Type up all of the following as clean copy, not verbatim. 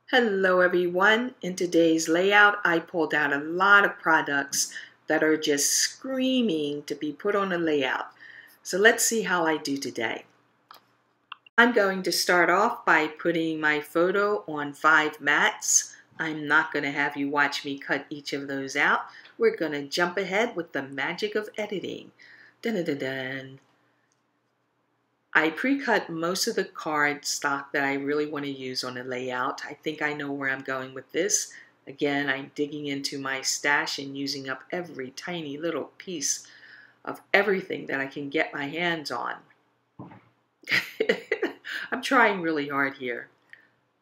Hello everyone. In today's layout, I pulled out a lot of products that are just screaming to be put on a layout. So let's see how I do today. I'm going to start off by putting my photo on 5 mats. I'm not going to have you watch me cut each of those out. We're going to jump ahead with the magic of editing. Dun -dun -dun -dun. I pre-cut most of the card stock that I really want to use on the layout. I think I know where I'm going with this. Again, I'm digging into my stash and using up every tiny little piece of everything that I can get my hands on. I'm trying really hard here.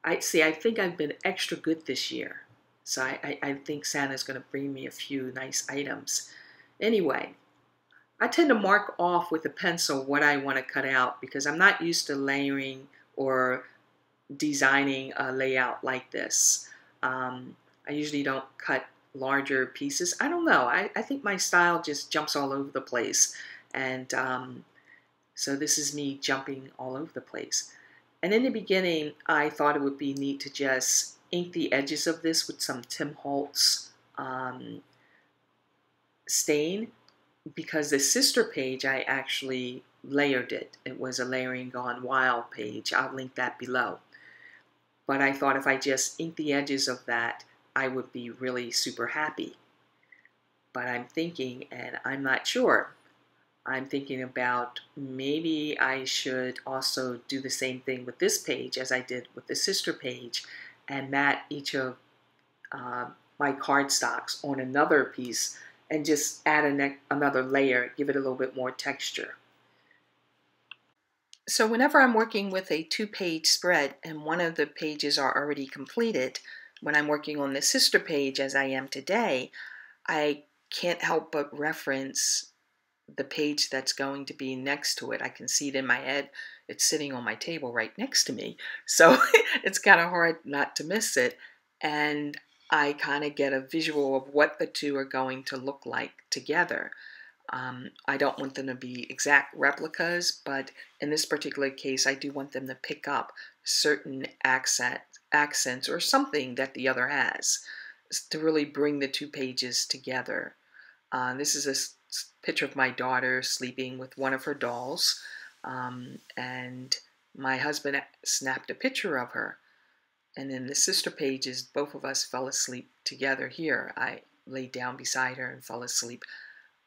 I think I've been extra good this year. So I think Santa's going to bring me a few nice items. Anyway, I tend to mark off with a pencil what I want to cut out because I'm not used to layering or designing a layout like this. I usually don't cut larger pieces. I don't know. I think my style just jumps all over the place. And so this is me jumping all over the place. And in the beginning, I thought it would be neat to just ink the edges of this with some Tim Holtz stain, because the sister page I actually layered it. It was a Layering Gone Wild page. I'll link that below. But I thought if I just inked the edges of that, I would be really super happy. But I'm thinking, and I'm not sure, I'm thinking about maybe I should also do the same thing with this page as I did with the sister page and mat each of my cardstocks on another piece and just add another layer, give it a little bit more texture. So whenever I'm working with a 2-page spread and one of the pages are already completed, when I'm working on the sister page as I am today, I can't help but reference the page that's going to be next to it. I can see it in my head. It's sitting on my table right next to me. So it's kind of hard not to miss it. And I kind of get a visual of what the two are going to look like together. I don't want them to be exact replicas, but in this particular case, I do want them to pick up certain accents or something that the other has to really bring the two pages together. This is a picture of my daughter sleeping with one of her dolls, and my husband snapped a picture of her. And then the sister pages, both of us fell asleep together here. I laid down beside her and fell asleep.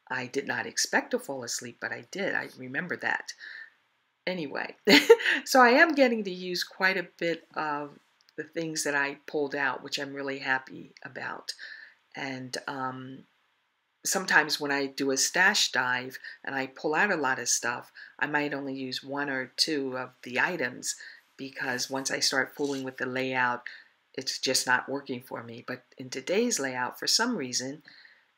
I did not expect to fall asleep, but I did. I remember that. Anyway, so I am getting to use quite a bit of the things that I pulled out, which I'm really happy about. And sometimes when I do a stash dive and I pull out a lot of stuff, I might only use 1 or 2 of the items because once I start fooling with the layout, it's just not working for me. But in today's layout, for some reason,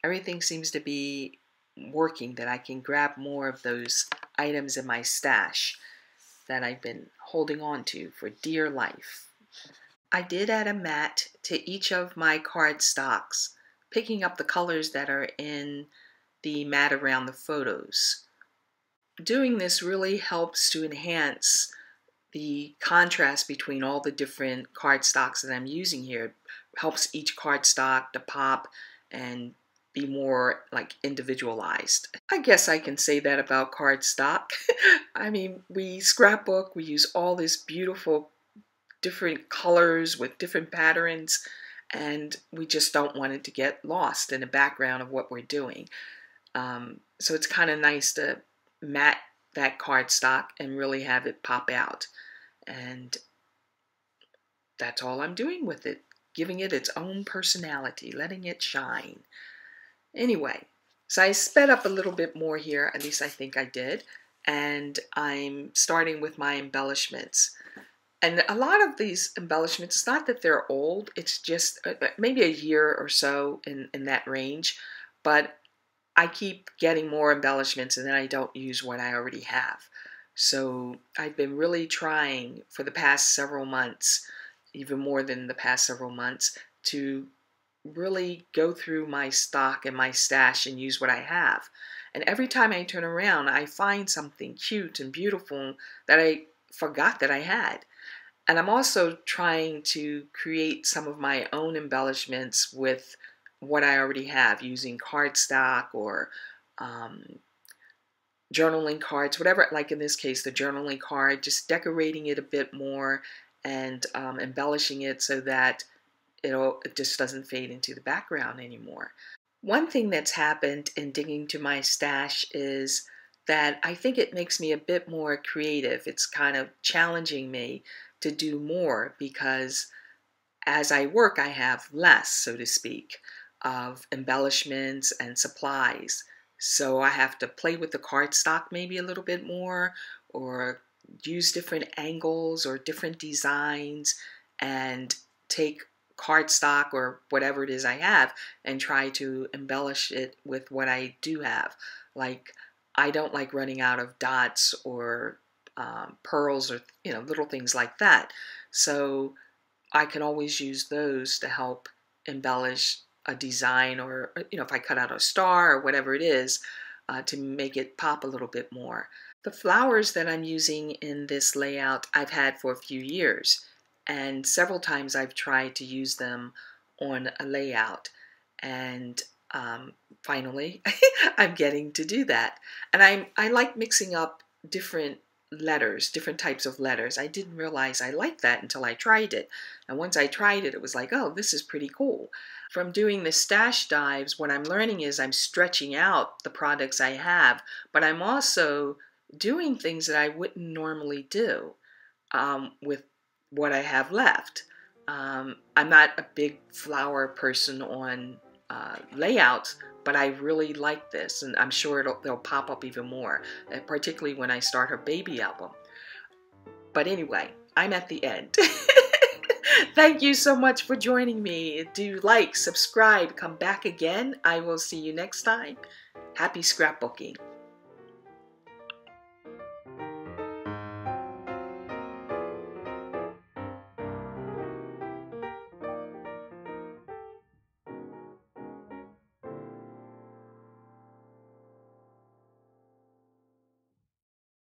everything seems to be working, that I can grab more of those items in my stash that I've been holding on to for dear life. I did add a mat to each of my cardstocks, picking up the colors that are in the mat around the photos. Doing this really helps to enhance the contrast between all the different cardstocks that I'm using here. It helps each cardstock to pop and be more like individualized. I guess I can say that about cardstock. I mean, we scrapbook, we use all this beautiful different colors with different patterns, and we just don't want it to get lost in the background of what we're doing. So it's kind of nice to mat that cardstock and really have it pop out. And that's all I'm doing with it, giving it its own personality, letting it shine. Anyway, so I sped up a little bit more here, at least I think I did, and I'm starting with my embellishments. And a lot of these embellishments, it's not that they're old, it's just maybe a year or so in that range, but I keep getting more embellishments and then I don't use what I already have. So I've been really trying for the past several months, even more than the past several months, to really go through my stock and my stash and use what I have. And every time I turn around, I find something cute and beautiful that I forgot that I had. And I'm also trying to create some of my own embellishments with what I already have, using cardstock or um, journaling cards, whatever, like in this case, the journaling card, just decorating it a bit more and embellishing it so that it just doesn't fade into the background anymore. One thing that's happened in digging to my stash is that I think it makes me a bit more creative. It's kind of challenging me to do more because as I work, I have less, so to speak, of embellishments and supplies. So I have to play with the cardstock maybe a little bit more, or use different angles or different designs, and take cardstock or whatever it is I have and try to embellish it with what I do have. Like, I don't like running out of dots or pearls or little things like that. So I can always use those to help embellish a design, or if I cut out a star or whatever it is, to make it pop a little bit more. The flowers that I'm using in this layout I've had for a few years, and several times I've tried to use them on a layout, and finally I'm getting to do that. And I like mixing up different letters, different types of letters. I didn't realize I liked that until I tried it. And once I tried it, it was like, oh, this is pretty cool. From doing the stash dives, what I'm learning is I'm stretching out the products I have, but I'm also doing things that I wouldn't normally do with what I have left. I'm not a big flower person on layouts, but I really like this, and I'm sure they'll pop up even more, particularly when I start her baby album. But anyway, I'm at the end. Thank you so much for joining me. Do like, subscribe, come back again. I will see you next time. Happy scrapbooking.